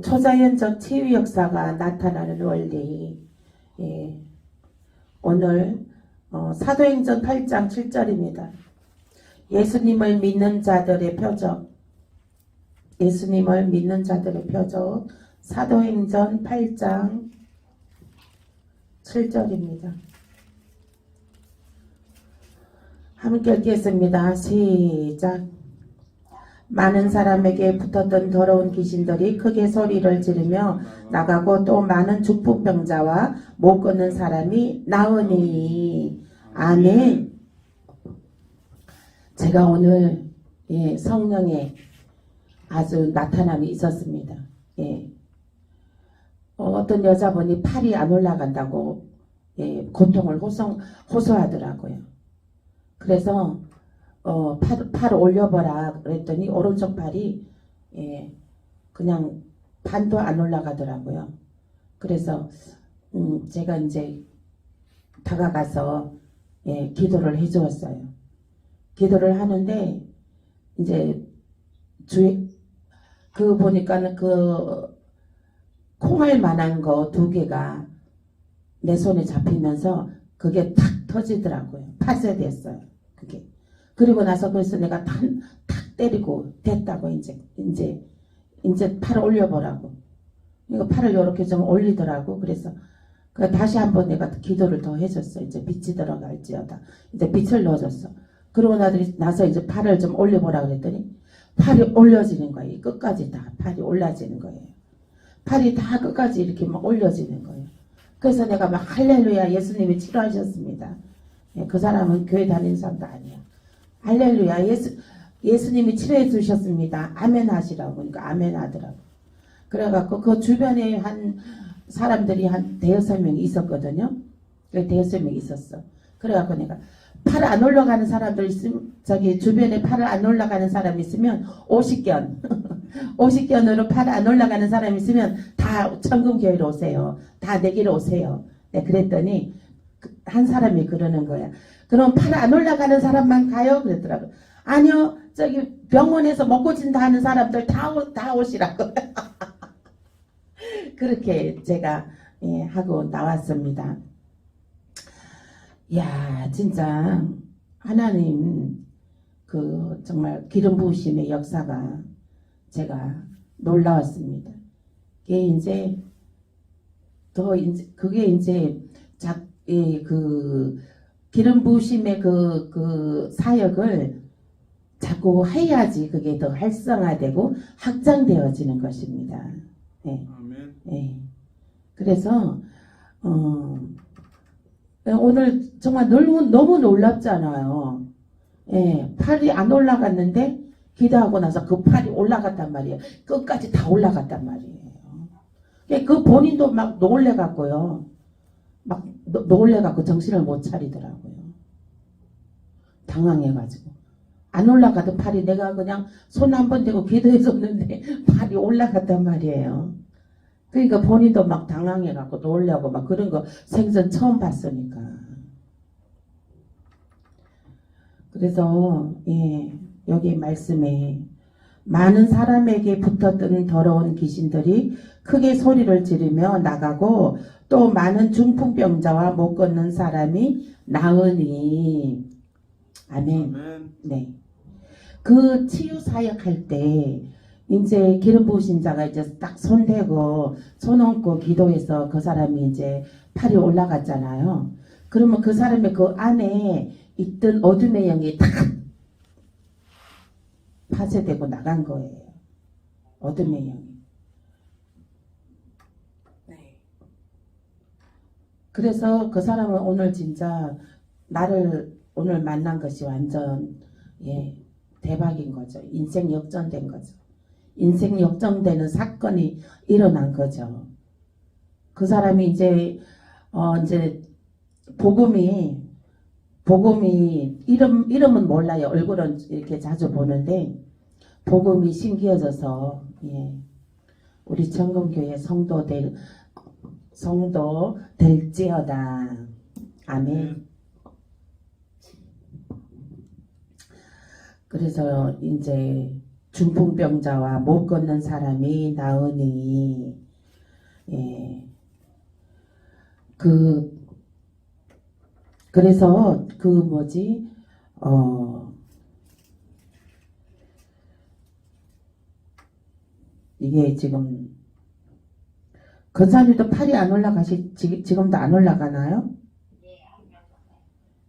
초자연적 치유 역사가 나타나는 원리. 예. 오늘 사도행전 8장 7절입니다. 예수님을 믿는 자들의 표적. 예수님을 믿는 자들의 표적. 사도행전 8장 7절입니다. 함께 읽겠습니다. 시작. 많은 사람에게 붙었던 더러운 귀신들이 크게 소리를 지르며 나가고 또 많은 중풍병자와 못 걷는 사람이 나으니. 아멘. 제가 오늘 성령의 아주 나타남이 있었습니다. 어떤 여자분이 팔이 안 올라간다고 고통을 호소하더라고요. 그래서 팔을 올려보라 그랬더니 오른쪽 팔이 그냥 반도 안 올라가더라고요. 그래서 제가 이제 다가가서 기도를 해주었어요. 기도를 하는데 이제 보니까는 콩알 만한 거 2개가 내 손에 잡히면서 그게 탁 터지더라고요. 파쇄됐어요. 그게. 그리고 나서 그래서 내가 탁 때리고 됐다고 이제 팔을 올려보라고. 이거 팔을 이렇게 좀 올리더라고. 그래서 다시 한번 내가 기도를 더 해줬어. 이제 빛이 들어갈지어다. 이제 빛을 넣어줬어. 그러고 나서 이제 팔을 좀 올려보라 그랬더니 팔이 올려지는 거예요. 끝까지 다 팔이 올라지는 거예요. 팔이 다 끝까지 이렇게 막 올려지는 거예요. 그래서 내가 막 할렐루야 예수님이 치료하셨습니다. 그 사람은 교회 다니는 사람도 아니야. 할렐루야 예수님이 치료해 주셨습니다. 아멘 하시라고. 그러니까 아멘 하더라고. 그래갖고 그 주변에 한 사람들이 한 5-6명이 있었거든요. 대여섯 명이 있었어. 그래갖고 내가 팔 안 올라가는 사람들 있으면 주변에 팔을 안 올라가는 사람 있으면 50견 50견으로 팔 안 올라가는 사람 있으면 다 천금교회로 오세요. 다 내게로 오세요. 네, 그랬더니 한 사람이 그러는 거야. 그럼 팔 안 올라가는 사람만 가요? 그랬더라고. 아니요. 병원에서 먹고 진다 하는 사람들 다 오시라고. 그렇게 제가 하고 나왔습니다. 야, 진짜 하나님 정말 기름 부으심의 역사가 제가 놀라웠습니다. 그게 이제 기름 부으심의 그 사역을 자꾸 해야지 그게 더 활성화되고 확장되어지는 것입니다. 그래서 오늘 정말 너무 놀랍잖아요. 팔이 안 올라갔는데 기도하고 나서 그 팔이 올라갔단 말이에요. 끝까지 다 올라갔단 말이에요. 그 본인도 막 놀래갖고요. 막 놀래갖고 정신을 못 차리더라고요. 당황해가지고. 안 올라가던 팔이 내가 그냥 손 한 번 대고 기도해줬는데 팔이 올라갔단 말이에요. 그러니까 본인도 막 당황해갖고 놀라고 막 그런 거 생전 처음 봤으니까. 그래서 여기 말씀에 많은 사람에게 붙었던 더러운 귀신들이 크게 소리를 지르며 나가고 또 많은 중풍병자와 못 걷는 사람이 나으니. 아멘. 네. 그 치유 사역할 때 이제 기름 부으신 자가 이제 딱 손 대고 손 얹고 기도해서 그 사람이 이제 팔이 올라갔잖아요. 그러면 그 사람의 그 안에 있던 어둠의 영이 탁 파쇄되고 나간 거예요. 어둠의 영이. 그래서 그 사람은 오늘 진짜 나를 오늘 만난 것이 완전 대박인 거죠. 인생 역전된 거죠. 인생 역전되는 사건이 일어난 거죠. 그 사람이 이제 복음이 이름은 몰라요. 얼굴은 이렇게 자주 보는데 복음이 신기해져서 우리 천금교회 성도 될지어다. 아멘. 그래서 이제 중풍병자와 못 걷는 사람이 나으니 예. 그래서 이게 지금 권사님도 팔이 안 지금도 안 올라가나요?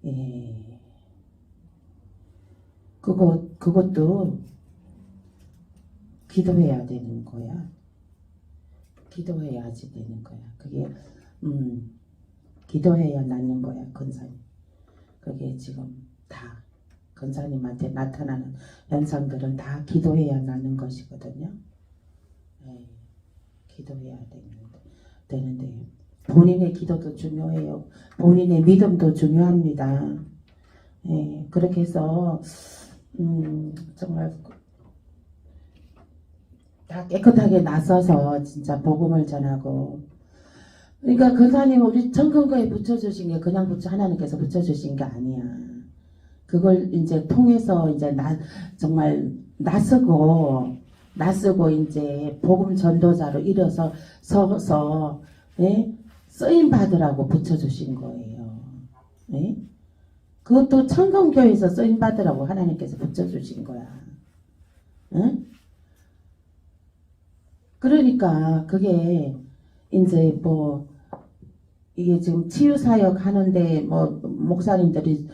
예. 그것도 기도해야 되는 거야. 기도해야지 되는 거야. 그게 기도해야 낫는 거야, 권사님. 그게 지금 다 권사님한테 나타나는 현상들은 다 기도해야 낫는 것이거든요. 예, 기도해야 되는데 본인의 기도도 중요해요. 본인의 믿음도 중요합니다. 예, 그렇게 해서 정말 다 깨끗하게 나서서 진짜 복음을 전하고, 그러니까 권사님 우리 청근거에 붙여주신 게 그냥 하나님께서 붙여주신 게 아니야. 그걸 이제 통해서 이제 정말 나서고 이제 복음 전도자로 일어서 서서 예? 쓰임 받으라고 붙여주신 거예요. 예? 그것도 청근교에서 쓰임 받으라고 하나님께서 붙여주신 거야. 예? 그러니까 그게 이제 이게 지금 치유사역 하는데 목사님들이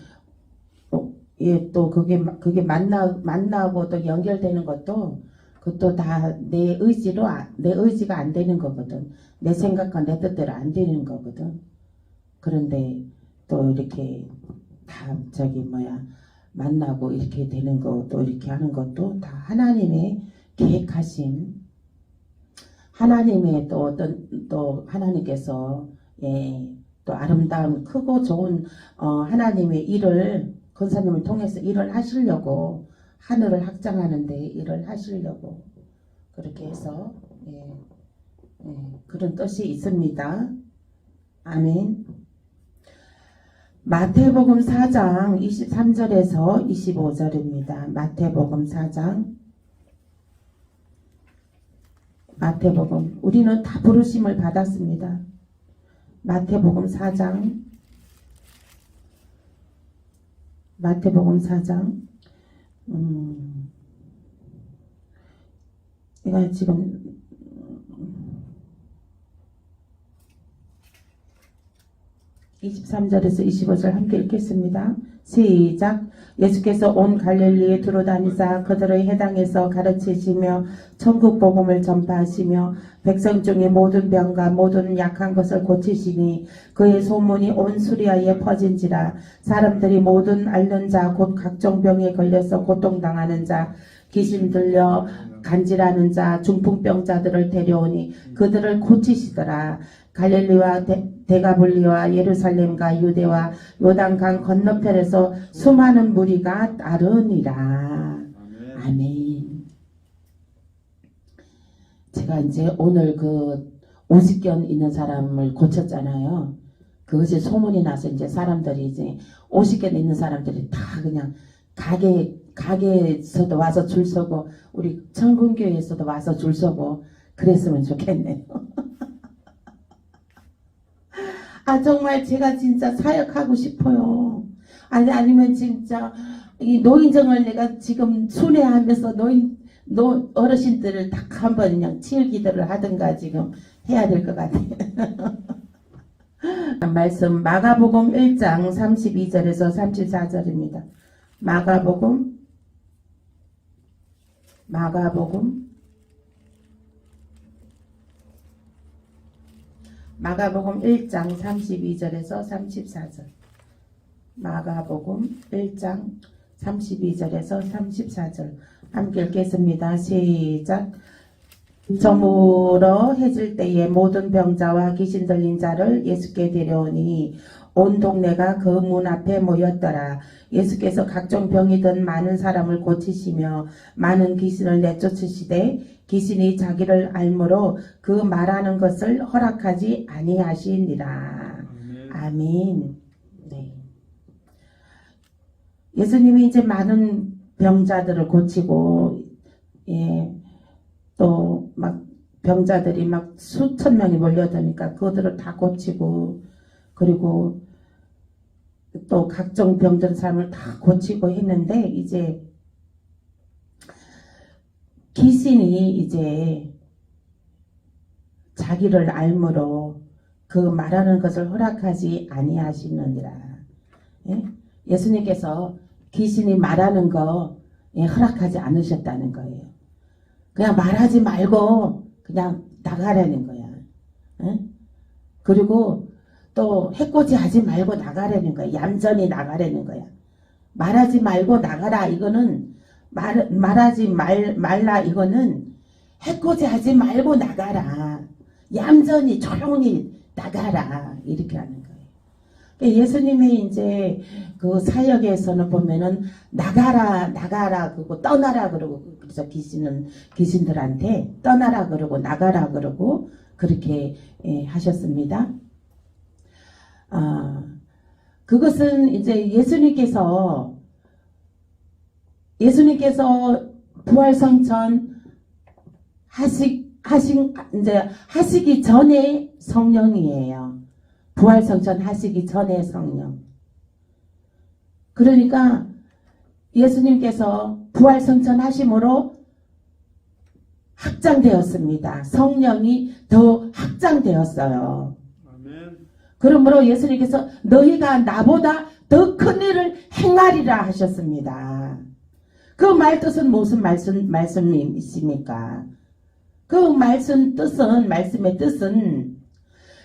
또 그게 만나고 또 연결되는 그것도 다 내 의지가 안 되는 거거든. 내 생각과 내 뜻대로 안 되는 거거든. 그런데 또 이렇게 다 만나고 이렇게 되는 거, 또 이렇게 하는 것도 다 하나님의 계획하심, 하나님의 또 하나님께서 또 아름다운 크고 좋은 하나님의 일을 권사님을 통해서 일을 하시려고, 하늘을 확장하는데 일을 하시려고 그렇게 해서 그런 뜻이 있습니다. 아멘. 마태복음 4장 23절에서 25절입니다. 마태복음 4장. 마태복음 우리는 다 부르심을 받았습니다. 마태복음 4장. 마태복음 4장. 이거 지금 23절에서 25절 함께 읽겠습니다. 시작. 예수께서 온 갈릴리에 두루다니사 그들의 해당에서 가르치시며 천국 복음을 전파하시며 백성 중에 모든 병과 모든 약한 것을 고치시니 그의 소문이 온 수리아에 퍼진지라. 사람들이 모든 앓는 자 곧 각종 병에 걸려서 고통당하는 자, 귀신 들려 간질하는 자, 중풍병자들을 데려오니 그들을 고치시더라. 갈릴리와 데가볼리와 예루살렘과 유대와 요단강 건너편에서 수많은 무리가 따르니라. 아멘. 제가 이제 오늘 50견 있는 사람을 고쳤잖아요. 그것이 소문이 나서 이제 사람들이 이제 50견 있는 사람들이 다 그냥 가게에서도 와서 줄 서고 우리 청군교회에서도 와서 줄 서고 그랬으면 좋겠네요. 정말 제가 진짜 사역하고 싶어요. 아니면 진짜 이 노인정을 내가 지금 순회하면서 어르신들을 딱 한번 그냥 치유 기도를 하든가 지금 해야 될 것 같아요. 말씀 마가복음 1장 32절에서 34절입니다. 마가복음 1장 32절에서 34절. 마가복음 1장 32절에서 34절. 함께 읽겠습니다. 시작. 저물어 해질 때에 모든 병자와 귀신 들린 자를 예수께 데려오니 온 동네가 그 문 앞에 모였더라. 예수께서 각종 병이 든 많은 사람을 고치시며 많은 귀신을 내쫓으시되 귀신이 자기를 알므로 그 말하는 것을 허락하지 아니하시니라. 아멘. 네. 예수님이 이제 많은 병자들을 고치고 예, 또 막 병자들이 막 수천 명이 몰려드니까 그들을 다 고치고, 그리고 또 각종 병든 사람을 다 고치고 했는데, 이제 귀신이 이제 자기를 알므로 그 말하는 것을 허락하지 아니하시느니라. 예? 예수님께서 귀신이 말하는 거 허락하지 않으셨다는 거예요. 그냥 말하지 말고 그냥 나가라는 거야. 예? 그리고 또 해코지 하지 말고 나가라는 거야. 얌전히 나가라는 거야. 말하지 말고 나가라. 이거는 말하지 말라. 이거는 해코지 하지 말고 나가라. 얌전히 조용히 나가라. 이렇게 하는 거예요. 예수님이 이제 그 사역에서는 보면은 나가라 그러고 떠나라 그러고, 그래서 귀신들한테 떠나라 그러고 나가라 그러고 그렇게 하셨습니다. 그것은 이제 예수님께서 부활성천 하시기 전에 성령이에요. 부활성천 하시기 전에 성령. 그러니까 예수님께서 부활성천 하심으로 확장되었습니다. 성령이 더 확장되었어요. 아멘. 그러므로 예수님께서 너희가 나보다 더 큰 일을 행하리라 하셨습니다. 그 말뜻은 무슨 말씀이십니까? 그 말씀의 뜻은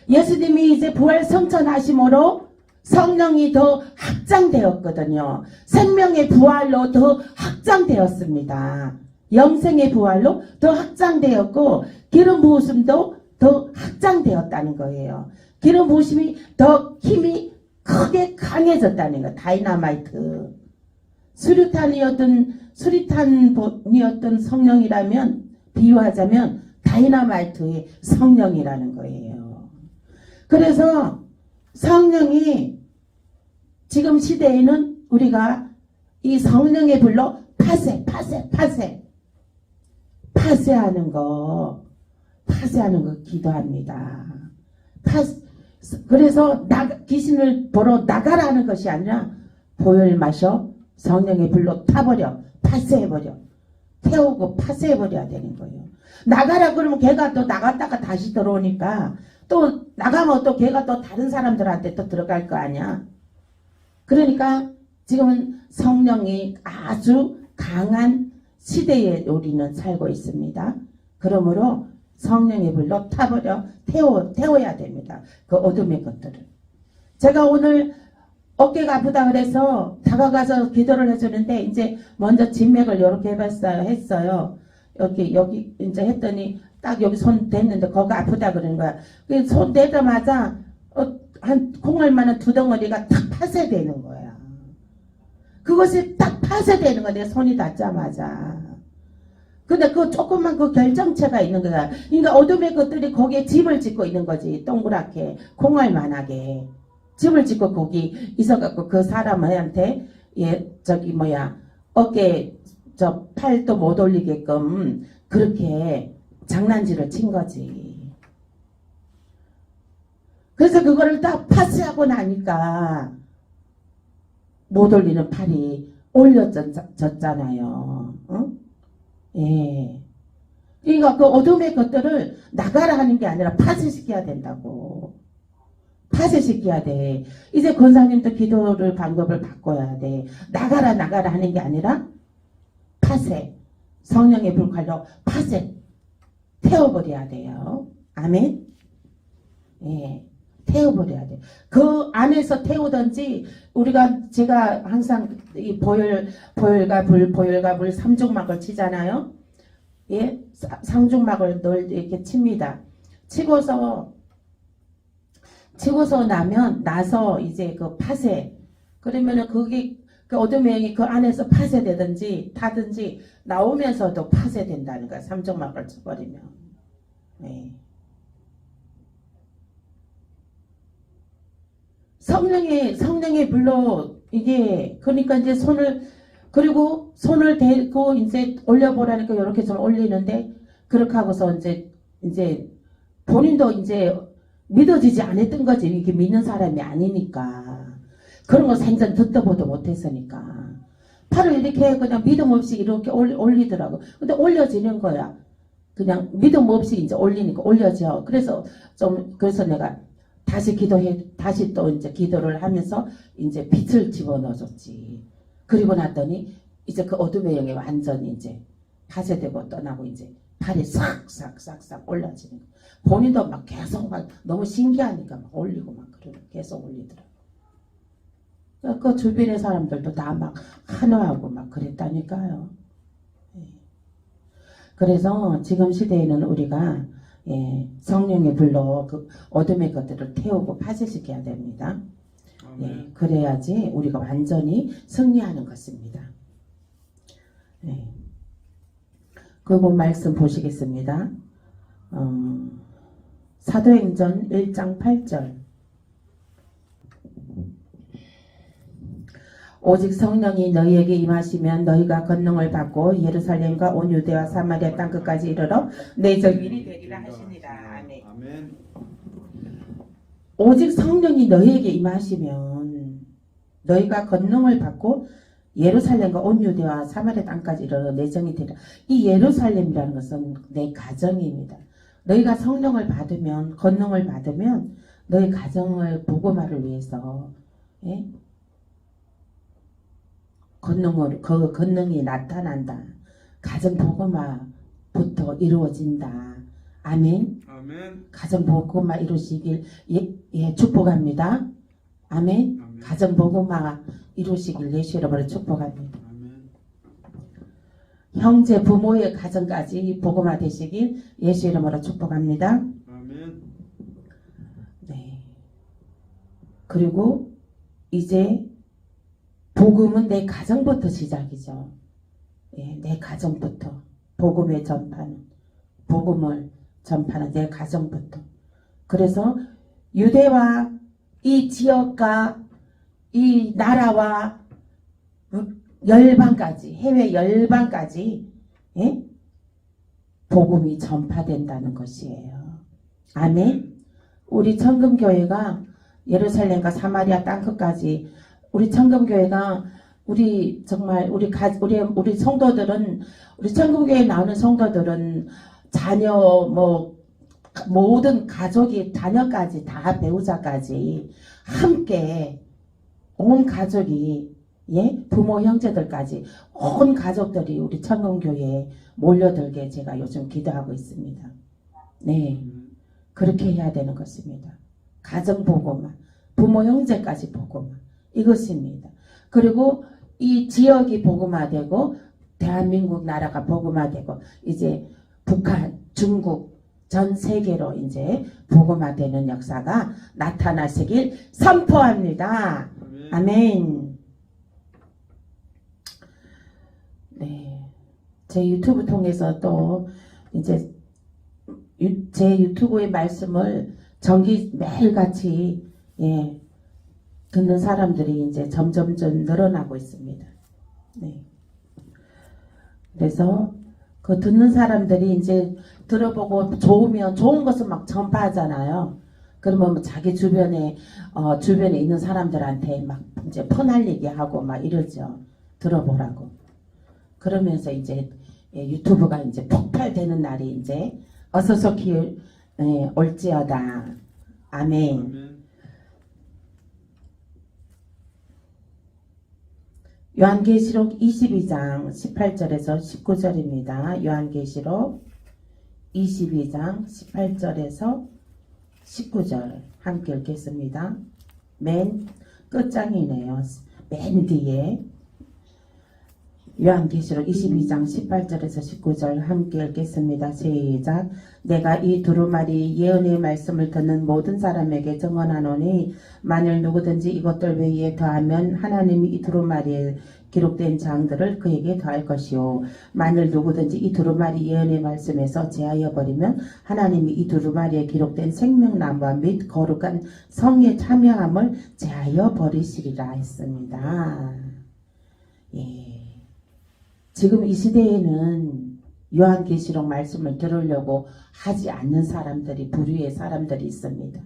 예수님이 이제 부활성천하심으로 성령이 더 확장되었거든요. 생명의 부활로 더 확장되었습니다. 영생의 부활로 더 확장되었고, 기름 부으심도 더 확장되었다는 거예요. 기름 부으심이 더 힘이 크게 강해졌다는 거예요. 다이나마이트. 수류탄이었던 성령이라면, 비유하자면 다이나마이트의 성령이라는 거예요. 그래서 성령이 지금 시대에는 우리가 이 성령의 불로 파쇄하는 거 기도합니다. 그래서 귀신을 보러 나가라는 것이 아니라 보혈 마셔 성령의 불로 타버려, 파쇄해버려, 태우고 파쇄해버려야 되는 거예요. 나가라 그러면 걔가 또 나갔다가 다시 들어오니까 또 나가면 또 걔가 또 다른 사람들한테 또 들어갈 거 아니야. 그러니까 지금은 성령이 아주 강한 시대에 우리는 살고 있습니다. 그러므로 성령의 불로 타버려 태워야 됩니다. 그 어둠의 것들을. 제가 오늘 어깨가 아프다 그래서 다가가서 기도를 해주는데, 이제 먼저 진맥을 이렇게 했어요. 여기 이제 했더니 딱 여기 손 댔는데 거기 아프다 그러는 거야. 손 대자마자 한 콩알만한 두 덩어리가 탁 파쇄되는 거야. 그것이 딱 파쇄되는 거야. 내 손이 닿자마자. 근데 그 조그만 그 결정체가 있는 거야. 그러니까 어둠의 것들이 거기에 집을 짓고 있는 거지. 동그랗게 콩알만하게 집을 짓고 거기 있어갖고 그 사람한테 어깨 팔도 못 올리게끔 그렇게 장난질을 친 거지. 그래서 그거를 딱 파스하고 나니까 못 올리는 팔이 올려졌잖아요. 응? 예. 그러니까 그 어둠의 것들을 나가라 하는 게 아니라 파쇄시켜야 된다고. 파쇄시켜야 돼. 이제 권사님도 기도를 방법을 바꿔야 돼. 나가라 하는 게 아니라 파쇄. 성령의 불칼로 파쇄. 태워버려야 돼요. 아멘. 예. 태워버려야 돼. 그 안에서 태우든지, 제가 항상 이 보혈과 불 삼중막을 치잖아요. 예, 삼중막을 늘 이렇게 칩니다. 치고서 나서 이제 그 파쇄. 그러면은 그 어둠의 그 안에서 파쇄되든지 타든지 나오면서도 파쇄된다는 거야. 삼중막을 쳐버리면. 예. 성령의 불로 이게, 그러니까 이제 손을 그리고 손을 대고 이제 올려보라니까 이렇게 좀 올리는데 그렇게 하고서 이제 본인도 이제 믿어지지 않았던 거지. 이게 믿는 사람이 아니니까. 그런 거 생전 듣도 보도 못했으니까. 팔을 이렇게 그냥 믿음 없이 이렇게 올리더라고. 근데 올려지는 거야. 그냥 믿음 없이 이제 올리니까 올려져. 그래서 내가 다시 또 이제 기도를 하면서 이제 빛을 집어넣어줬지. 그리고 났더니 이제 그 어둠의 영이 완전히 이제 파쇄되고 떠나고 이제 팔이 싹싹싹싹 올라지는 거야. 본인도 막 계속 막 너무 신기하니까 막 올리고 막 계속 올리더라고. 그 주변의 사람들도 다 막 환호하고 막 그랬다니까요. 그래서 지금 시대에는 우리가 성령의 불로 그 어둠의 것들을 태우고 파쇄시켜야 됩니다. 그래야지 우리가 완전히 승리하는 것입니다. 그리고 말씀 보시겠습니다. 사도행전 1장 8절. 오직 성령이 너희에게 임하시면 너희가 권능을 받고 예루살렘과 온 유대와 사마리아 땅끝까지 이르러 내 증인이 되리라 하시니라. 아멘. 오직 성령이 너희에게 임하시면 너희가 권능을 받고 예루살렘과 온 유대와 사마리아 땅까지 이르러 내 증인이 되리라. 이 예루살렘이라는 것은 내 가정입니다. 너희가 성령을 받으면 권능을 받으면 너희 가정을 복음화를 위해서 그 권능이 나타난다. 가정 복음화부터 이루어진다. 아멘. 가정 복음화 이루시길 축복합니다. 아멘. 가정 복음화 이루시길 예수 이름으로 축복합니다. 형제 부모의 가정까지 복음화 되시길 예수 이름으로 축복합니다. 네. 그리고 이제 복음은 내 가정부터 시작이죠. 내 가정부터 복음을 전파는 내 가정부터. 그래서 유대와 이 지역과 이 나라와 열방까지, 해외 열방까지 복음이 전파된다는 것이에요. 아멘. 우리 청금교회가 예루살렘과 사마리아 땅끝까지 우리 청금교회가 우리 성도들은 우리 청금교회에 나오는 성도들은 자녀 모든 가족이 자녀까지 다 배우자까지 함께 온 가족이 부모 형제들까지 온 가족들이 우리 청금교회에 몰려들게 제가 요즘 기도하고 있습니다. 네, 그렇게 해야 되는 것입니다. 가정 복음화, 부모 형제까지 복음화. 이것입니다. 그리고 이 지역이 복음화되고 대한민국 나라가 복음화되고 이제 북한, 중국 전 세계로 이제 복음화되는 역사가 나타나시길 선포합니다. 아멘. 네, 제 유튜브 통해서 또 이제 제 유튜브의 말씀을 매일같이 듣는 사람들이 이제 점점 늘어나고 있습니다. 네. 그래서 그 듣는 사람들이 이제 들어보고 좋으면 좋은 것을 막 전파하잖아요. 그러면 자기 주변에 있는 사람들한테 막 이제 퍼날리게 하고 막 이러죠. 들어보라고. 그러면서 이제 유튜브가 이제 폭발되는 날이 이제 어서속히 올지어다. 아멘. 요한계시록 22장 18절에서 19절입니다. 요한계시록 22장 18절에서 19절 함께 읽겠습니다. 맨 끝장이네요. 맨 뒤에 요한계시록 22장 18절에서 19절 함께 읽겠습니다. 시작. 내가 이 두루마리 예언의 말씀을 듣는 모든 사람에게 증언하노니 만일 누구든지 이것들 외에 더하면 하나님이 이 두루마리에 기록된 장들을 그에게 더할 것이요 만일 누구든지 이 두루마리 예언의 말씀에서 제하여 버리면 하나님이 이 두루마리에 기록된 생명나무와 및 거룩한 성에 참여함을 제하여 버리시리라 했습니다. 예. 지금 이 시대에는 요한계시록 말씀을 들으려고 하지 않는 사람들이, 부류의 사람들이 있습니다.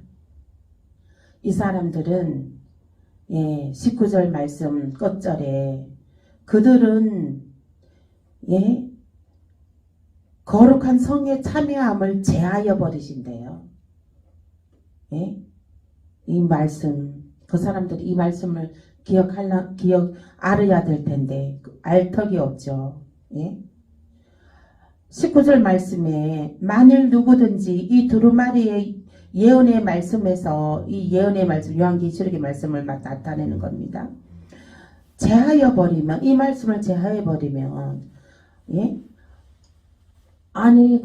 이 사람들은 19절 말씀 끝절에 그들은 거룩한 성의 참여함을 제하여 버리신대요. 이 말씀, 그 사람들이 이 말씀을 알아야 될 텐데 알 턱이 없죠. 19절 말씀에 만일 누구든지 이 두루마리의 예언의 말씀에서, 이 예언의 말씀, 요한계시록의 말씀을 막 나타내는 겁니다. 제하여 버리면, 이 말씀을 제하여 버리면, 아니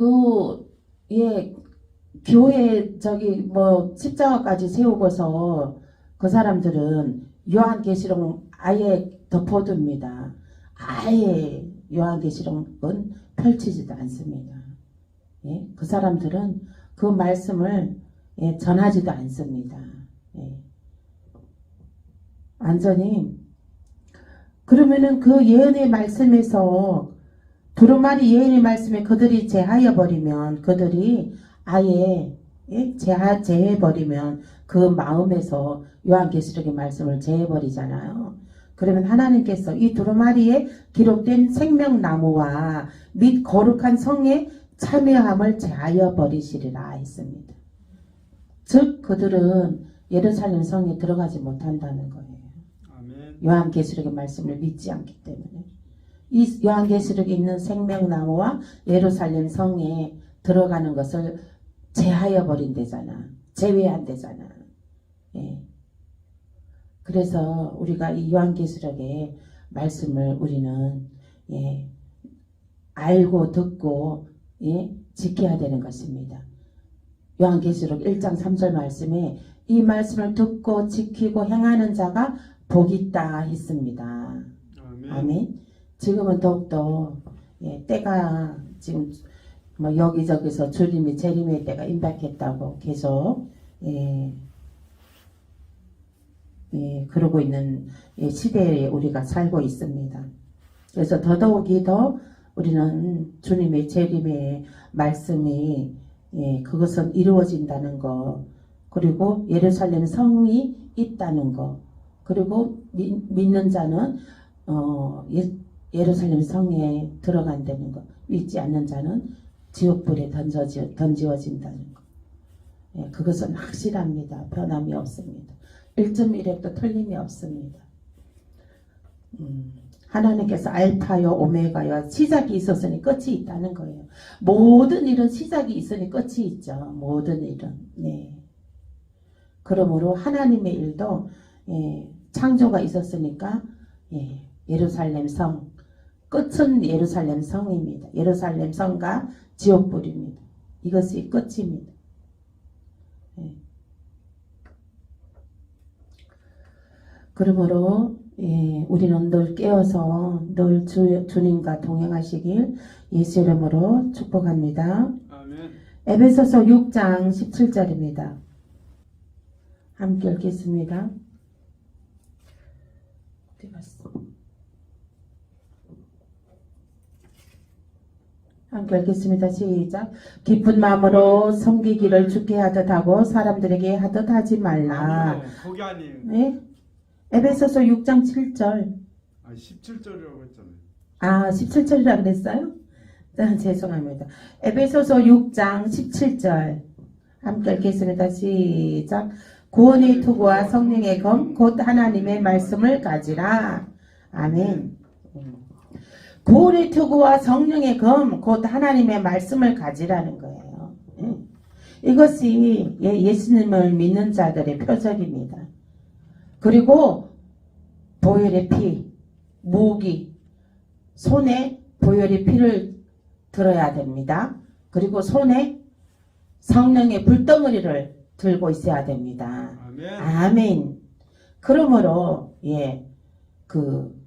교회 십자가까지 세우고서 그 사람들은 요한계시록 아예 덮어둡니다. 아예 요한계시록은 펼치지도 않습니다. 그 사람들은 그 말씀을 전하지도 않습니다. 완전히. 그러면은 그 예언의 말씀에서 두루마리 예언의 말씀에 그들이 제하여 버리면, 그들이 아예 제해버리면 그 마음에서 요한계시록의 말씀을 제해버리잖아요. 그러면 하나님께서 이 두루마리에 기록된 생명나무와 및 거룩한 성의 참여함을 제하여 버리시리라 했습니다. 즉 그들은 예루살렘 성에 들어가지 못한다는 거예요. 아멘. 요한계시록의 말씀을 믿지 않기 때문에. 이 요한계시록에 있는 생명나무와 예루살렘 성에 들어가는 것을 제하여 버린대잖아. 제외한대잖아. 그래서 우리가 이 요한계시록의 말씀을 우리는 알고 듣고 지켜야 되는 것입니다. 요한계시록 1장 3절 말씀에 이 말씀을 듣고 지키고 행하는 자가 복이 있다 했습니다. 아멘. 아멘. 지금은 더욱더 때가 지금 여기저기서 주님이 재림의 때가 임박했다고 계속 그러고 있는 시대에 우리가 살고 있습니다. 그래서 더더욱이 더 우리는 주님의 재림의 말씀이 그것은 이루어진다는 거, 그리고 예루살렘 성이 있다는 거, 그리고 믿는 자는 예루살렘 성에 들어간다는 거, 믿지 않는 자는 지옥불에 던지워진다는 거. 그것은 확실합니다. 변함이 없습니다. 1.1획도 틀림이 없습니다. 하나님께서 알파요 오메가요, 시작이 있었으니 끝이 있다는 거예요. 모든 일은 시작이 있으니 끝이 있죠. 모든 일은. 그러므로 하나님의 일도 창조가 있었으니까 예루살렘 성, 끝은 예루살렘 성입니다. 예루살렘 성과 지옥불입니다. 이것이 끝입니다. 그러므로 우리는 늘 깨어서 늘 주님과 동행하시길 예수 이름으로 축복합니다. 아멘. 에베소서 6장 17절입니다. 함께 읽겠습니다. 함께 읽겠습니다. 시작. 기쁜 마음으로 섬기기를 주께 하듯 하고 사람들에게 하듯 하지 말라. 거기 아니에요. 네? 에베소서 6장 7절. 17절이라고 했잖아요. 17절이라 그랬어요? 죄송합니다. 에베소서 6장 17절. 함께 읽겠습니다. 시작. 구원의 투구와 성령의 검 곧 하나님의 말씀을 가지라. 아멘. 구원의 투구와 성령의 검 곧 하나님의 말씀을 가지라는 거예요. 이것이 예수님을 믿는 자들의 표적입니다. 그리고 보혈의 피, 무기, 손에 보혈의 피를 들어야 됩니다. 그리고 손에 성령의 불덩어리를 들고 있어야 됩니다. 아멘. 아멘. 그러므로 그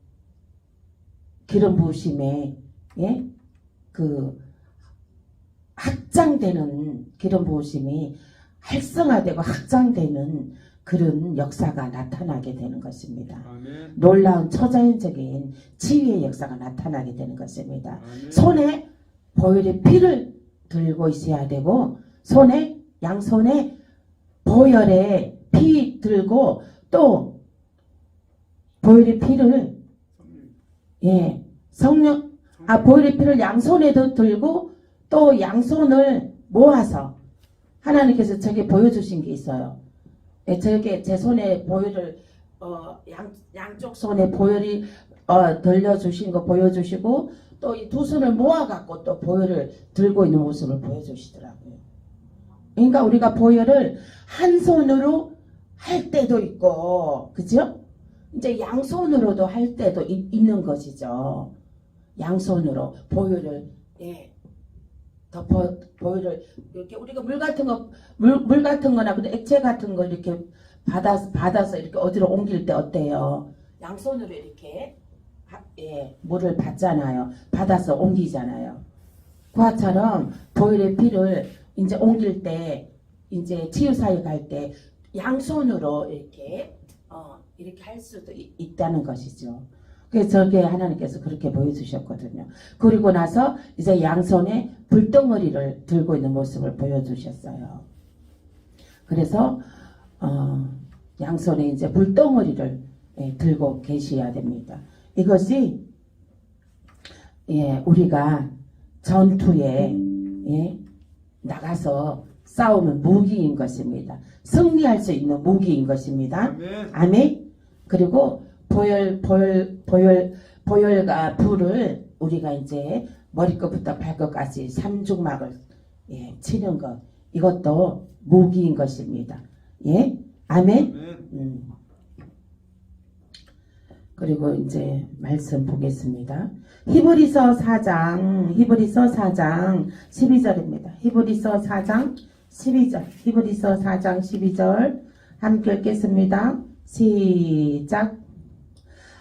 기름 부으심에 그 확장되는 기름 부으심이 활성화되고 확장되는 그런 역사가 나타나게 되는 것입니다. 아멘. 놀라운 초자연적인 치유의 역사가 나타나게 되는 것입니다. 아멘. 손에 보혈의 피를 들고 있어야 되고 양손에 보혈의 피 들고 또 보혈의 피를 성령. 보혈의 피를 양손에도 들고 또 양손을 모아서 하나님께서 저게 보여주신 게 있어요. 저게 제 손에 보혈을 양쪽 손에 보혈이 들려주신 거 보여주시고 또 이 두 손을 모아갖고 또 보혈을 들고 있는 모습을 보여주시더라고요. 그러니까 우리가 보혈을 한 손으로 할 때도 있고, 그죠? 이제 양손으로도 할 때도 있는 것이죠. 양손으로 보혈을 보혈을 이렇게 우리가 물 같은 거나 근데 액체 같은 거 이렇게 받아서 이렇게 어디로 옮길 때 어때요? 양손으로 이렇게 물을 받잖아요. 받아서 옮기잖아요. 그것처럼 보혈의 피를 이제 옮길 때 이제 치유사에 갈 때 양손으로 이렇게 할 수도 있다는 것이죠. 그래서 저게 하나님께서 그렇게 보여주셨거든요. 그리고 나서 이제 양손에 불덩어리를 들고 있는 모습을 보여주셨어요. 그래서 양손에 이제 불덩어리를 들고 계셔야 됩니다. 이것이 우리가 전투에 나가서 싸우는 무기인 것입니다. 승리할 수 있는 무기인 것입니다. 아멘. 아멘. 그리고 보혈과 불을 우리가 이제 머리끝부터 발끝까지 삼중막을 치는 것, 이것도 무기인 것입니다. 아멘. 그리고 이제 말씀 보겠습니다. 히브리서 4장 12절입니다. 히브리서 4장 12절 함께 읽겠습니다. 시작.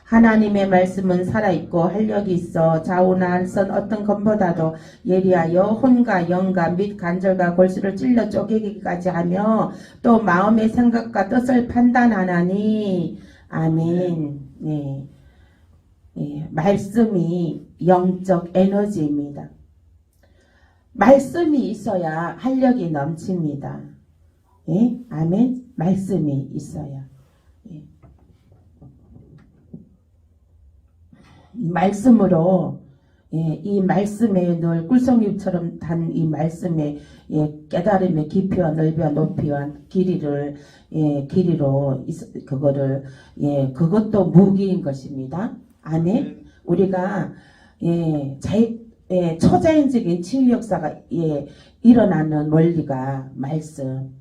하나님의 말씀은 살아있고 활력이 있어 좌우나 한선 어떤 검보다도 예리하여 혼과 영과 및 관절과 골수를 찔러 쪼개기까지 하며 또 마음의 생각과 뜻을 판단하나니. 아멘. 말씀이 영적 에너지입니다. 말씀이 있어야 활력이 넘칩니다. 아멘. 말씀이 있어야. 말씀으로 이 말씀에 늘 꿀송잎처럼 단 이 말씀에 깨달음의 깊이와 넓이와 높이와 길이로 그거를 그것도 무기인 것입니다. 아멘. 우리가 초자연적인 치유 역사가 일어나는 원리가 말씀,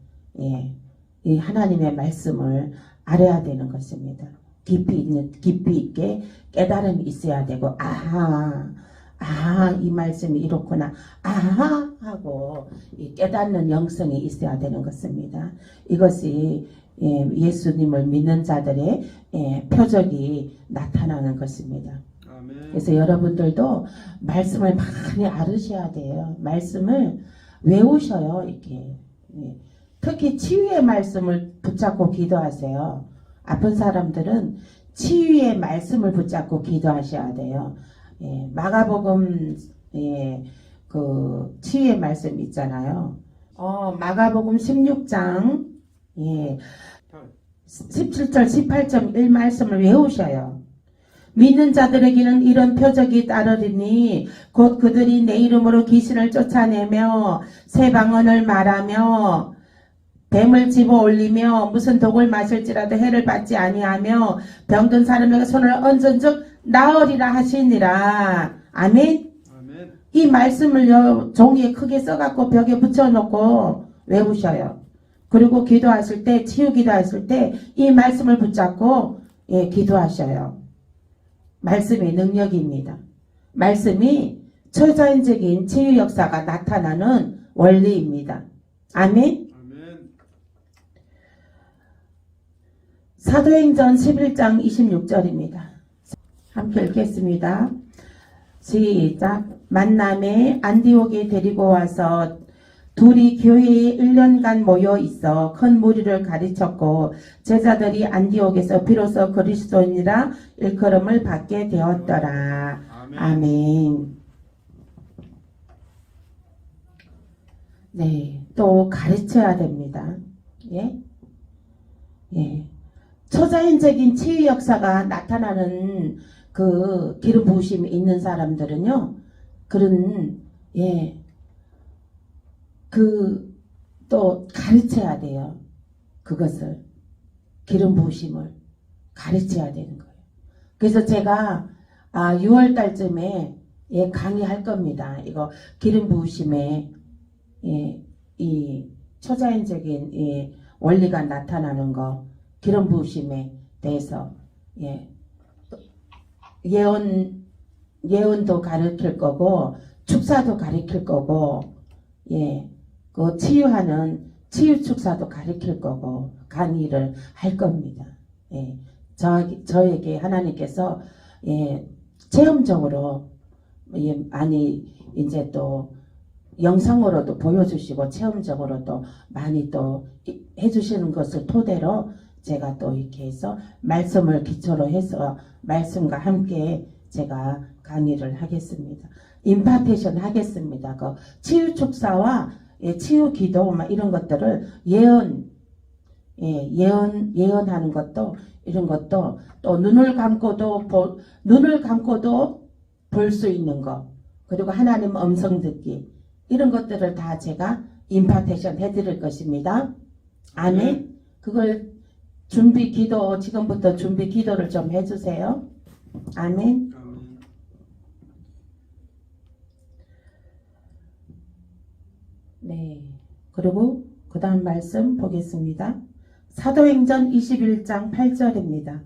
이 하나님의 말씀을 알아야 되는 것입니다. 깊이 있게 깨달음이 있어야 되고, 이 말씀이 이렇구나, 하고 깨닫는 영성이 있어야 되는 것입니다. 이것이 예수님을 믿는 자들의 표적이 나타나는 것입니다. 아멘. 그래서 여러분들도 말씀을 많이 알으셔야 돼요. 말씀을 외우셔요. 이렇게. 특히 치유의 말씀을 붙잡고 기도하세요. 아픈 사람들은 치유의 말씀을 붙잡고 기도하셔야 돼요. 마가복음 그 치유의 말씀 있잖아요. 마가복음 16장 17절 18.1 말씀을 외우셔요. 믿는 자들에게는 이런 표적이 따르리니 곧 그들이 내 이름으로 귀신을 쫓아내며 새 방언을 말하며 뱀을 집어 올리며 무슨 독을 마실지라도 해를 받지 아니하며 병든 사람에게 손을 얹은즉 나으리라 하시니라. 아멘. 아멘. 이 말씀을요 종이에 크게 써갖고 벽에 붙여놓고 외우셔요. 그리고 기도하실 때 치유 기도하실 때 이 말씀을 붙잡고 기도하셔요. 말씀이 능력입니다. 말씀이 초자연적인 치유 역사가 나타나는 원리입니다. 아멘. 사도행전 11장 26절입니다. 함께 읽겠습니다. 시작. 만남에 안디옥에 데리고 와서 둘이 교회에 1년간 모여 있어 큰 무리를 가르쳤고 제자들이 안디옥에서 비로소 그리스도인이라 일컬음을 받게 되었더라. 아멘. 네, 또 가르쳐야 됩니다. 예? 예. 초자연적인 치유 역사가 나타나는 그 기름 부으심이 있는 사람들은요, 그런, 예, 또 가르쳐야 돼요. 그것을. 기름 부으심을 가르쳐야 되는 거예요. 그래서 제가, 6월 달쯤에, 예, 강의할 겁니다. 이거, 기름 부으심에, 예, 이 초자연적인 이 원리가 나타나는 거, 기름 부으심에 대해서, 예, 예언도 가르칠 거고, 축사도 가르칠 거고, 예, 그 치유하는 치유 축사도 가르칠 거고, 강의를 할 겁니다. 예, 저에게 하나님께서, 예, 체험적으로, 예, 이제 또, 영상으로도 보여주시고, 체험적으로도 많이 또 해주시는 것을 토대로, 제가 또 이렇게 해서 말씀을 기초로 해서 말씀과 함께 제가 강의를 하겠습니다. 임파테이션 하겠습니다. 그 치유 축사와 치유 기도 막 이런 것들을 예언하는 것도 이런 것도 또 눈을 감고도 볼 수 있는 것, 그리고 하나님 음성 듣기 이런 것들을 다 제가 임파테이션 해드릴 것입니다. 아멘. 그걸 지금부터 준비 기도를 좀 해주세요. 아멘. 네. 그리고 그 다음 말씀 보겠습니다. 사도행전 21장 8절입니다.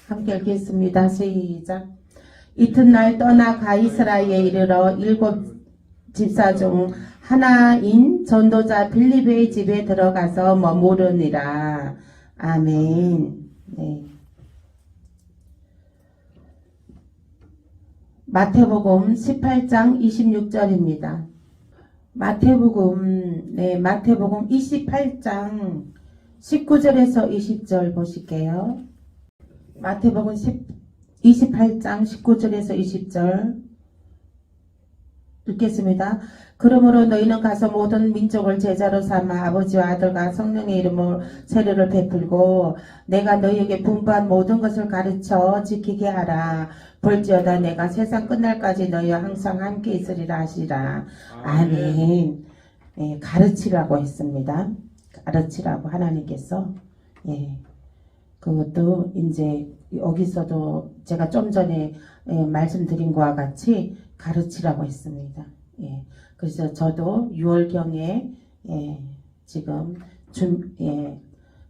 함께 읽겠습니다. 시작. 이튿날 떠나 가이사라에 이르러 7 집사 중 하나인 전도자 빌립의 집에 들어가서 머무르니라. 아멘. 네. 마태복음 18장 26절입니다. 마태복음 28장 19절에서 20절 보실게요. 마태복음 28장 19절에서 20절 읽겠습니다. 그러므로 너희는 가서 모든 민족을 제자로 삼아 아버지와 아들과 성령의 이름으로 세례를 베풀고 내가 너희에게 분부한 모든 것을 가르쳐 지키게 하라. 볼지어다 내가 세상 끝날까지 너희와 항상 함께 있으리라 하시라. 아멘. 예, 가르치라고 했습니다. 가르치라고 하나님께서. 예, 그것도 이제 여기서도 제가 좀 전에 말씀드린 것과 같이 가르치라고 했습니다. 예, 그래서 저도 6월경에 지금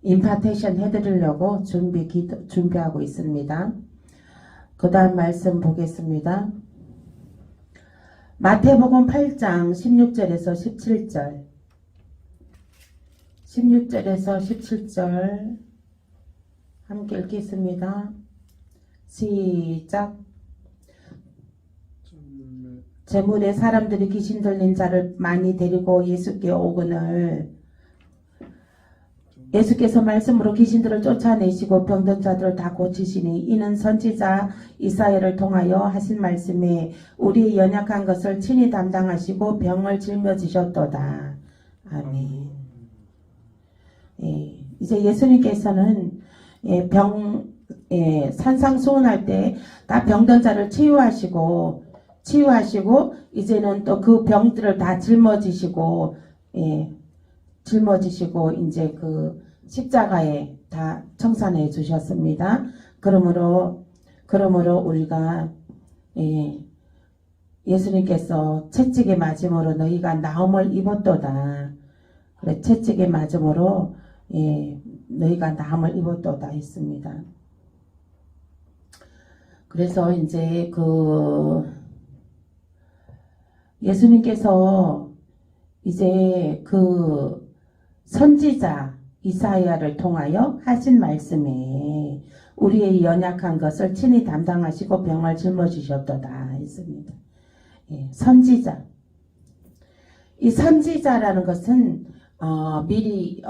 임파테이션 해드리려고 준비하고 있습니다. 그 다음 말씀 보겠습니다. 마태복음 8장 16절에서 17절 16절에서 17절 함께 읽겠습니다. 시작. 제물에 사람들이 귀신 들린 자를 많이 데리고 예수께 오거늘 예수께서 말씀으로 귀신들을 쫓아내시고 병든 자들을 다 고치시니 이는 선지자 이사야를 통하여 하신 말씀에 우리의 연약한 것을 친히 담당하시고 병을 짊어지셨도다. 아멘. 예, 이제 예수님께서는 산상수훈할 때 다 병든 자를 치유하시고 이제는 또 그 병들을 다 짊어지시고 이제 그 십자가에 다 청산해 주셨습니다. 그러므로 우리가 예수님께서 채찍에 맞음으로 너희가 나음을 입었도다. 그래, 채찍에 맞음으로 너희가 나음을 입었도다 했습니다. 그래서 이제 예수님께서 이제 선지자 이사야를 통하여 하신 말씀에 우리의 연약한 것을 친히 담당하시고 병을 짊어지셨도다 했습니다. 선지자 이 선지자라는 것은 미리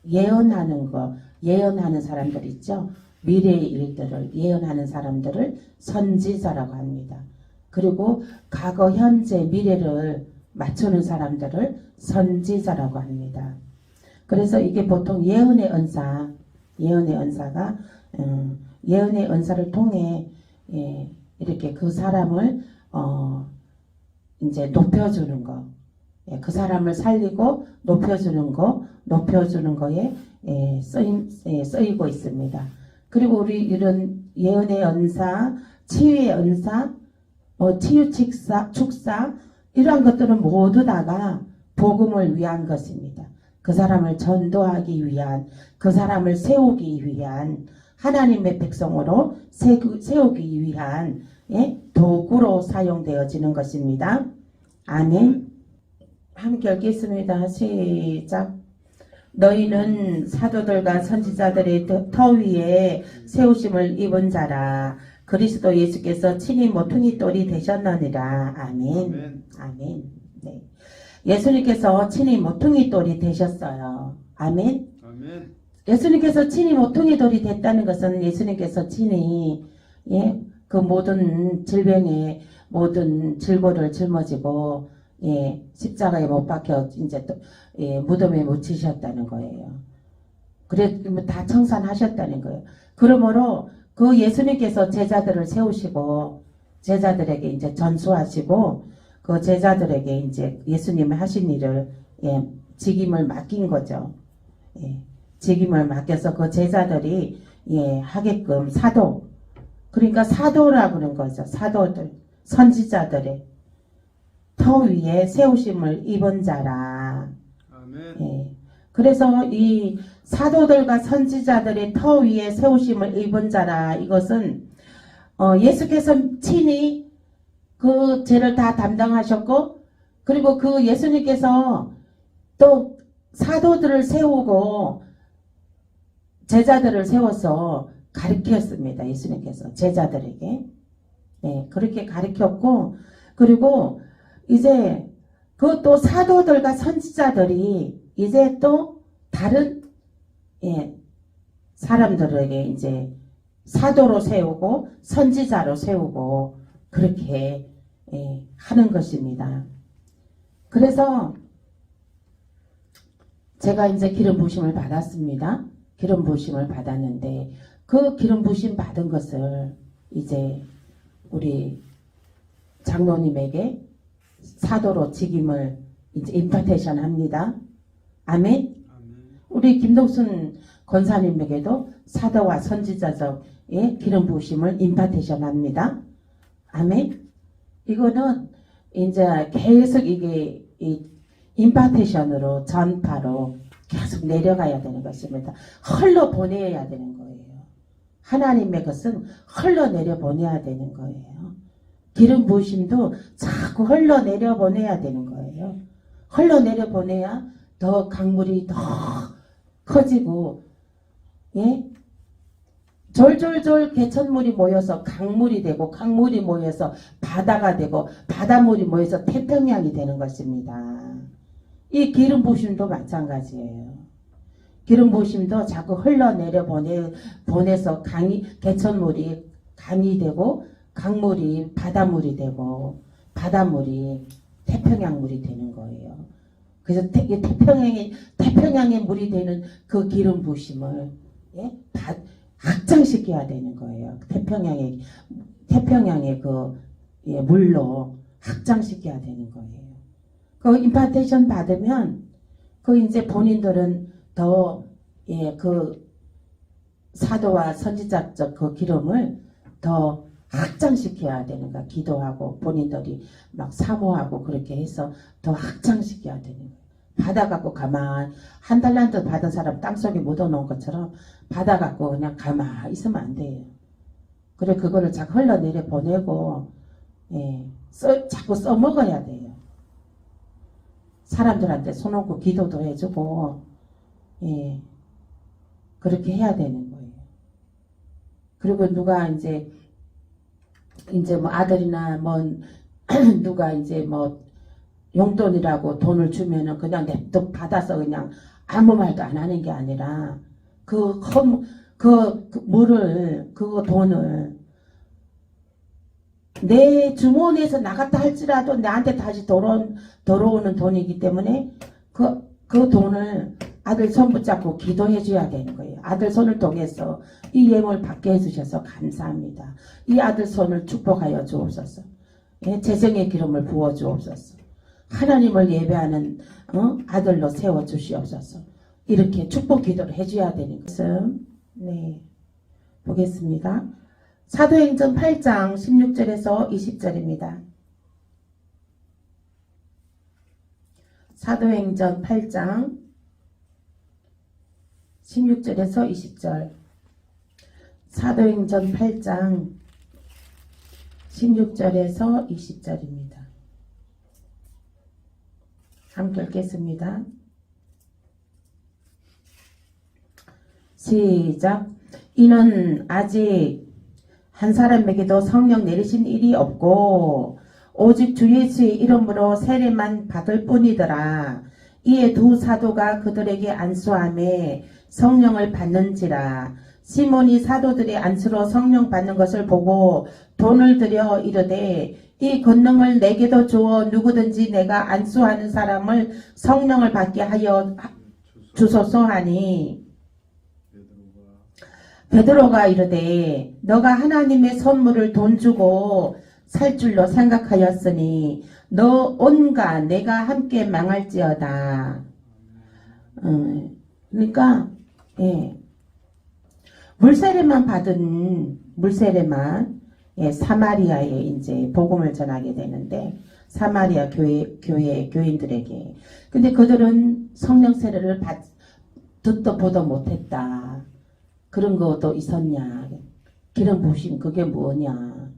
예언하는 거, 예언하는 사람들 있죠. 미래의 일들을 예언하는 사람들을 선지자라고 합니다. 그리고 과거, 현재, 미래를 맞추는 사람들을 선지자라고 합니다. 그래서 이게 보통 예언의 은사, 예언의 은사가 예언의 은사를 통해 이렇게 그 사람을 이제 높여주는 거, 그 사람을 살리고 높여주는 거에 쓰이고 있습니다. 그리고 우리 이런 예언의 은사, 치유의 은사, 치유 축사 이러한 것들은 모두 다가 복음을 위한 것입니다. 그 사람을 전도하기 위한, 그 사람을 세우기 위한, 하나님의 백성으로 세우기 위한 도구로 사용되어지는 것입니다. 아멘. 함께 읽겠습니다. 시작. 너희는 사도들과 선지자들의 터 위에 세우심을 입은 자라. 그리스도 예수께서 친히 모퉁이 돌이 되셨느니라. 아멘. 아멘. 네. 예수님께서 친히 모퉁이 돌이 되셨어요. 아멘. 아멘. 예수님께서 친히 모퉁이 돌이 됐다는 것은 예수님께서 친히 그 모든 질병의 모든 질고를 짊어지고 십자가에 못 박혀 이제 또 무덤에 묻히셨다는 거예요. 그래 다 청산하셨다는 거예요. 그러므로 그 예수님께서 제자들을 세우시고 제자들에게 이제 전수하시고 그 제자들에게 이제 예수님이 하신 일을 직임을 맡긴 거죠. 직임을 맡겨서 그 제자들이 하게끔 사도, 그러니까 사도라고 그런 거죠. 사도들, 선지자들의 터 위에 세우심을 입은 자라. 아멘. 그래서 이 사도들과 선지자들의 터 위에 세우심을 입은 자라, 이것은 예수께서 친히 그 죄를 다 담당하셨고, 그리고 그 예수님께서 또 사도들을 세우고 제자들을 세워서 가르쳤습니다. 예수님께서 제자들에게 그렇게 가르쳤고, 그리고 이제 그 또 사도들과 선지자들이 이제 또 다른 사람들에게 이제 사도로 세우고 선지자로 세우고 그렇게 하는 것입니다. 그래서 제가 이제 기름 부심을 받았습니다. 기름 부심을 받았는데 그 기름 부심 받은 것을 이제 우리 장로님에게 사도로 직임을 이제 임파테이션 합니다. 아멘. 우리 김덕순 권사님에게도 사도와 선지자적의 기름 부심을 임파테이션 합니다. 아멘. 이거는 이제 계속 이게 임파테이션으로 전파로 계속 내려가야 되는 것입니다. 흘러 보내야 되는 거예요. 하나님의 것은 흘러 내려 보내야 되는 거예요. 기름 부으심도 자꾸 흘러 내려 보내야 되는 거예요. 흘러 내려 보내야 더 강물이 더 커지고 졸졸졸 개천물이 모여서 강물이 되고 강물이 모여서 바다가 되고 바다물이 모여서 태평양이 되는 것입니다. 이 기름 부으심도 마찬가지예요. 기름 부으심도 자꾸 흘러내려 보내서 개천물이 강이 되고 강물이 바다물이 되고 바다물이 태평양물이 되는 거예요. 그래서 태평양의 물이 되는 그 기름 부으심을 확장시켜야 되는 거예요. 태평양의 그 물로 확장시켜야 되는 거예요. 그 임파테이션 받으면 그 이제 본인들은 더 그 사도와 선지자적 그 기름을 더 확장시켜야 되는 거야. 기도하고 본인들이 막 사모하고 그렇게 해서 더 확장시켜야 되는 거야. 받아갖고 가만 한 달란트 받은 사람 땅속에 묻어놓은 것처럼 받아갖고 그냥 가만 있으면 안 돼요. 그래 그거를 자꾸 흘러내려 보내고 자꾸 써먹어야 돼요. 사람들한테 손얹고 기도도 해주고 그렇게 해야 되는 거예요. 그리고 누가 이제 뭐 아들이나 뭐 누가 이제 뭐 용돈이라고 돈을 주면은 그냥 냅둬 받아서 그냥 아무 말도 안 하는 게 아니라 그 물을 그거 돈을 내 주머니에서 나갔다 할지라도 나한테 다시 돌아오는 돈이기 때문에 그 돈을 아들 손 붙잡고 기도해 줘야 되는 거예요. 아들 손을 통해서 이 예물 받게 해주셔서 감사합니다. 이 아들 손을 축복하여 주옵소서. 예, 재정의 기름을 부어 주옵소서. 하나님을 예배하는 아들로 세워 주시옵소서. 이렇게 축복 기도를 해줘야 되는 것은 네, 보겠습니다. 사도행전 8장 16절에서 20절입니다. 사도행전 8장 16절에서 20절. 사도행전 8장 16절에서 20절입니다. 함께 읽겠습니다. 시작. 이는 아직 한 사람에게도 성령 내리신 일이 없고 오직 주 예수의 이름으로 세례만 받을 뿐이더라. 이에 두 사도가 그들에게 안수하며 성령을 받는지라. 시몬이 사도들이 안수로 성령 받는 것을 보고 돈을 들여 이르되 이 권능을 내게도 주어 누구든지 내가 안수하는 사람을 성령을 받게 하여 주소서 하니 베드로가 이르되 너가 하나님의 선물을 돈 주고 살 줄로 생각하였으니 너 온과 내가 함께 망할지어다. 그러니까 예. 물세례만 예, 사마리아에 이제 복음을 전하게 되는데 사마리아 교인들에게. 근데 그들은 성령 세례를 듣도 보도 못했다. 그런 것도 있었냐? 기름 부으심 그게 뭐냐?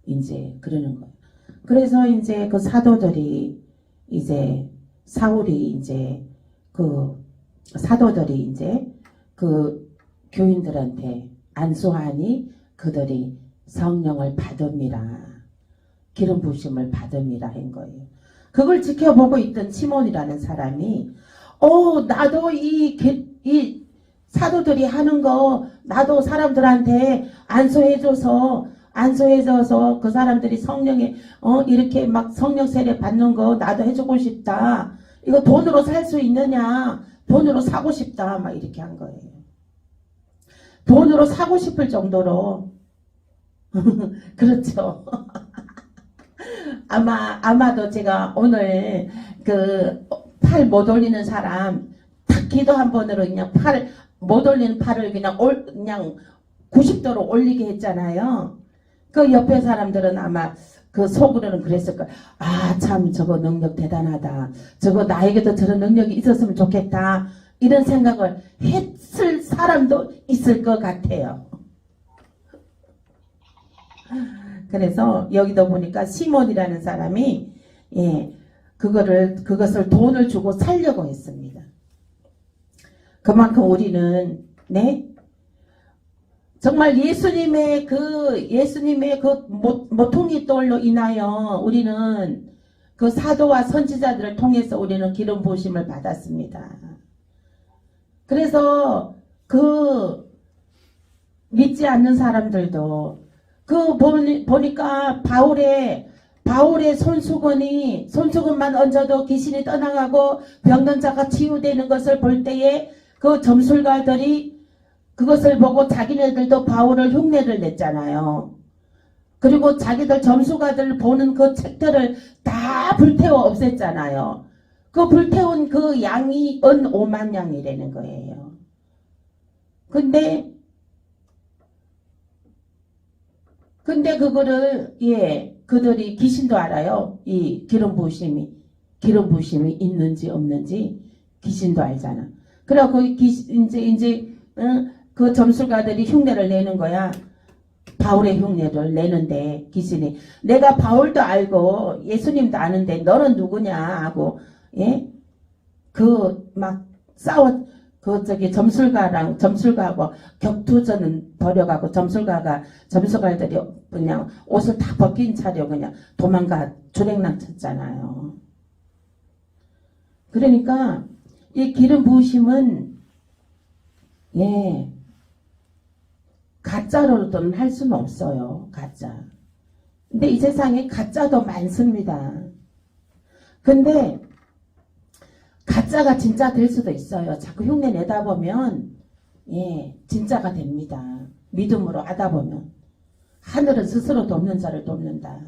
이제 그러는 거예요. 그래서 이제 그 사도들이 이제 사울이 이제 그 사도들이 이제 그 교인들한테 안수하니 그들이 성령을 받음이라. 기름 부으심을 받음이라 한 거예요. 그걸 지켜보고 있던 시몬이라는 사람이 나도 이 사도들이 하는 거 나도 사람들한테 안수해줘서 그 사람들이 성령에 이렇게 막 성령 세례 받는 거 나도 해주고 싶다. 이거 돈으로 살 수 있느냐? 돈으로 사고 싶다. 막 이렇게 한 거예요. 돈으로 사고 싶을 정도로 그렇죠. 아마도 제가 오늘 그 팔 못 올리는 사람 딱 기도 한 번으로 그냥 못 올리는 팔을 그냥 90도로 올리게 했잖아요. 그 옆에 사람들은 아마 그 속으로는 그랬을 거예요. 참 저거 능력 대단하다. 저거 나에게도 저런 능력이 있었으면 좋겠다. 이런 생각을 했을 사람도 있을 것 같아요. 그래서 여기도 보니까 시몬이라는 사람이 그것을 돈을 주고 살려고 했습니다. 그만큼 우리는 정말 예수님의 그 모퉁이 돌로 인하여 우리는 그 사도와 선지자들을 통해서 우리는 기름 부으심을 받았습니다. 그래서 그 믿지 않는 사람들도 보니까 바울의 손수건만 얹어도 귀신이 떠나가고 병든 자가 치유되는 것을 볼 때에 그 점술가들이 그것을 보고 자기네들도 바울을 흉내를 냈잖아요. 그리고 자기들 점수가들 보는 그 책들을 다 불태워 없앴잖아요. 그 불태운 그 양이 5만 양이라는 거예요. 근데 그거를 그들이 귀신도 알아요. 이 기름 부으심이 있는지 없는지 귀신도 알잖아. 그래갖고 그 점술가들이 흉내를 내는 거야. 바울의 흉내를 내는데 귀신이 내가 바울도 알고 예수님도 아는데 너는 누구냐 하고 점술가하고 격투전은 벌여가고 점술가들이 그냥 옷을 다 벗긴 차려 그냥 도망가 주랭랑 쳤잖아요. 그러니까 이 기름 부으심은 예 가짜로는 할 수는 없어요. 가짜. 근데 이 세상에 가짜도 많습니다. 근데 가짜가 진짜 될 수도 있어요. 자꾸 흉내 내다 보면 예 진짜가 됩니다. 믿음으로 하다 보면 하늘은 스스로 돕는 자를 돕는다.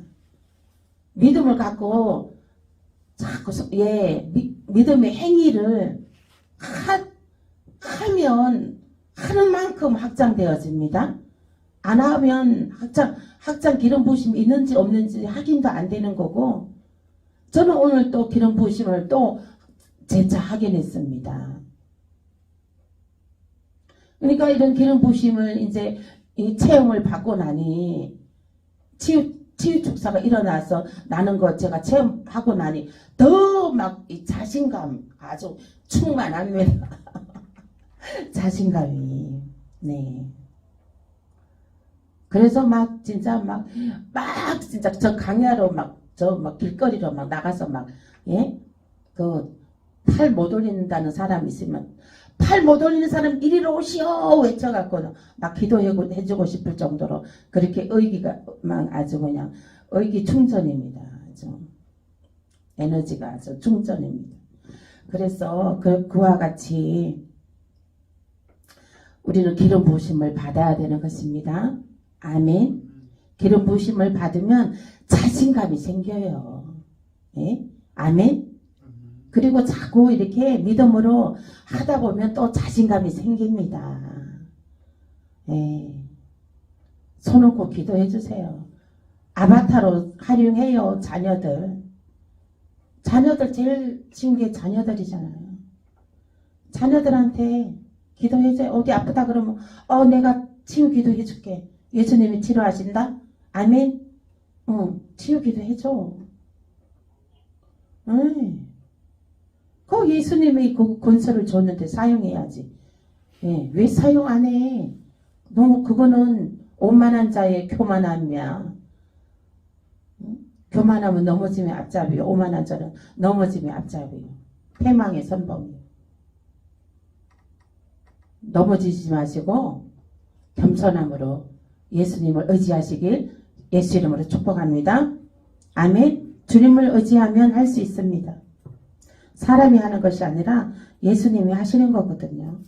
믿음을 갖고 자꾸 믿음의 행위를 하면 하는 만큼 확장되어집니다. 안 하면 확장 기름 부으심이 있는지 없는지 확인도 안 되는 거고, 저는 오늘 또 기름 부으심을 또 재차 확인했습니다. 그러니까 이런 기름 부으심을 이제 이 체험을 받고 나니 치유 축사가 일어나서 나는 거 제가 체험하고 나니 더 막 이 자신감 아주 충만합니다. 자신감이 네. 그래서 막 진짜 막 진짜 저 강야로 막 길거리로 막 나가서 그 팔 못 올린다는 사람 있으면 팔 못 올리는 사람 이리로 오시오 외쳐갖고 막 기도해주고 싶을 정도로 그렇게 의기가 막 아주 그냥 의기 충전입니다. 아주 에너지가 아주 충전입니다. 그래서 그와 같이 우리는 기름 부으심을 받아야 되는 것입니다. 아멘. 기름 부으심을 받으면 자신감이 생겨요. 예? 아멘. 그리고 자꾸 이렇게 믿음으로 하다 보면 또 자신감이 생깁니다. 예. 손을 꼭 기도해 주세요. 아바타로 활용해요. 자녀들 제일 쉬운 게 자녀들이잖아요. 자녀들한테 기도해줘요. 어디 아프다 그러면 내가 치유 기도해 줄게. 예수님이 치료하신다? 아멘. 치유 기도해줘. 그 예수님이 그 권세를 줬는데 사용해야지. 예, 왜 사용 안 해? 너무 그거는 오만한 자의 교만함이야. 교만하면 넘어지면 앞잡이요. 오만한 자는 넘어지면 앞잡이요. 패망의 선봉이요. 넘어지지 마시고 겸손함으로 예수님을 의지하시길 예수 이름으로 축복합니다. 아멘. 주님을 의지하면 할 수 있습니다. 사람이 하는 것이 아니라 예수님이 하시는 거거든요.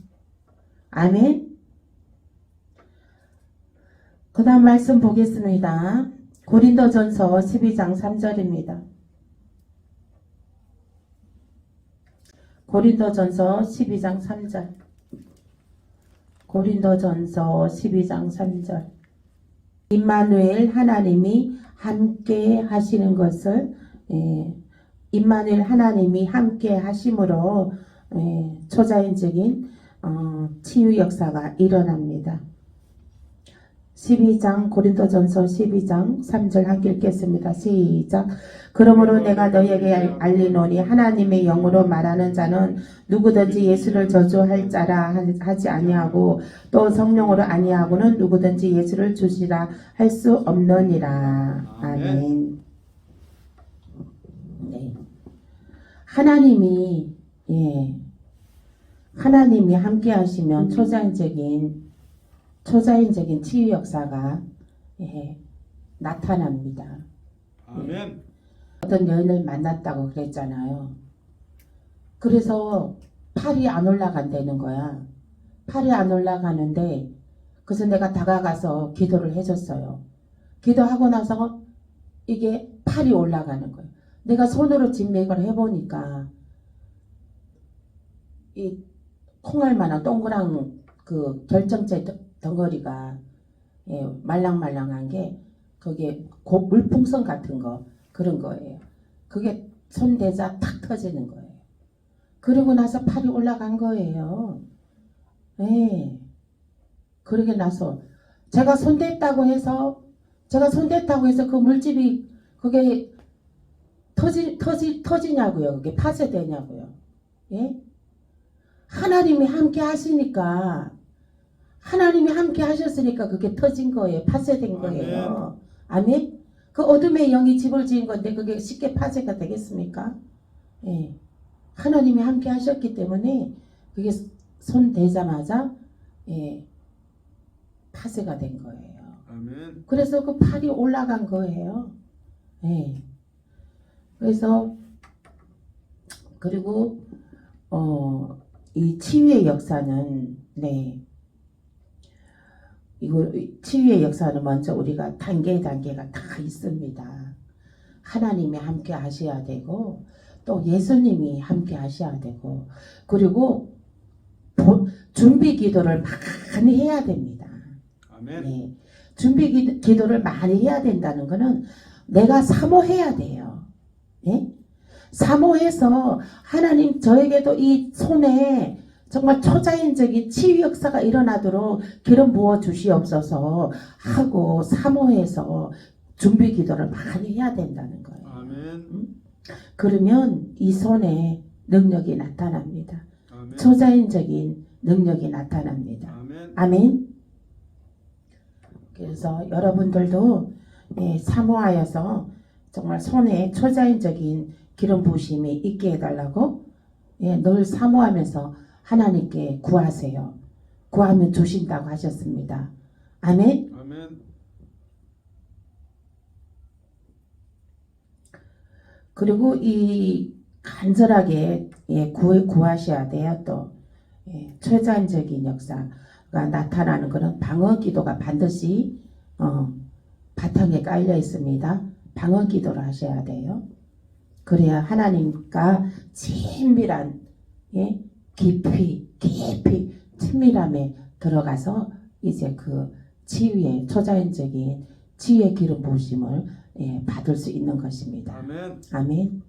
아멘. 그 다음 말씀 보겠습니다. 고린도전서 12장 3절입니다. 고린도전서 12장 3절. 고린도전서 12장 3절. 임마누엘 하나님이 함께 하시는 것을 임마누엘 하나님이 함께 하심으로 초자연적인 치유 역사가 일어납니다. 12장 고린도전서 12장 3절 함께 읽겠습니다. 시작. 그러므로 내가 너희에게 알리노니 하나님의 영으로 말하는 자는 누구든지 예수를 저주할 자라 하지 아니하고 또 성령으로 아니하고는 누구든지 예수를 주시라 할 수 없느니라. 아멘. 네. 하나님이 함께 하시면 초자연적인 치유 역사가 나타납니다. 아멘. 어떤 여인을 만났다고 그랬잖아요. 그래서 팔이 안 올라간다는 거야. 팔이 안 올라가는데 그래서 내가 다가가서 기도를 해줬어요. 기도하고 나서 이게 팔이 올라가는 거예요. 내가 손으로 진맥을 해보니까 이 콩알만한 동그란 그 결정체 덩어리가 말랑말랑한 게 그게 물풍선 같은 거 그런 거예요. 그게 손대자 탁 터지는 거예요. 그러고 나서 팔이 올라간 거예요. 네. 그러게 나서 제가 손댔다고 해서 그 물집이 그게 터지냐고요. 그게 파쇄되냐고요. 예? 하나님이 함께 하시니까 하나님이 함께 하셨으니까 그게 터진 거예요. 파쇄된 거예요. 아멘. 그 어둠의 영이 집을 지은 건데 그게 쉽게 파쇄가 되겠습니까? 예. 하나님이 함께 하셨기 때문에 그게 손 대자마자 예, 파쇄가 된 거예요. 아멘. 그래서 그 팔이 올라간 거예요. 예. 그래서 그리고 이 치유의 역사는 이거 치유의 역사는 먼저 우리가 단계가 다 있습니다. 하나님이 함께 하셔야 되고 또 예수님이 함께 하셔야 되고 그리고 준비 기도를 많이 해야 됩니다. 아멘. 네. 준비 기도를 많이 해야 된다는 것은 내가 사모해야 돼요. 예? 사모해서 하나님 저에게도 이 손에 정말 초자연적인 치유 역사가 일어나도록 기름 부어 주시옵소서 하고 사모해서 준비 기도를 많이 해야 된다는 거예요. 아멘. 그러면 이 손에 능력이 나타납니다. 아멘. 초자연적인 능력이 나타납니다. 아멘. 아멘. 그래서 여러분들도 사모하여서 정말 손에 초자연적인 기름 부으심이 있게 해달라고 늘 사모하면서 하나님께 구하세요. 구하면 주신다고 하셨습니다. 아멘. 아멘. 그리고 이 간절하게 구하셔야 돼요. 또 초자연적인 역사가 나타나는 것은 방언 기도가 반드시 바탕에 깔려 있습니다. 방언 기도를 하셔야 돼요. 그래야 하나님과 친밀한 깊이 친밀함에 들어가서 이제 그 치유의 초자연적인 치유의 기름 부으심을 받을 수 있는 것입니다. 아멘. 아멘.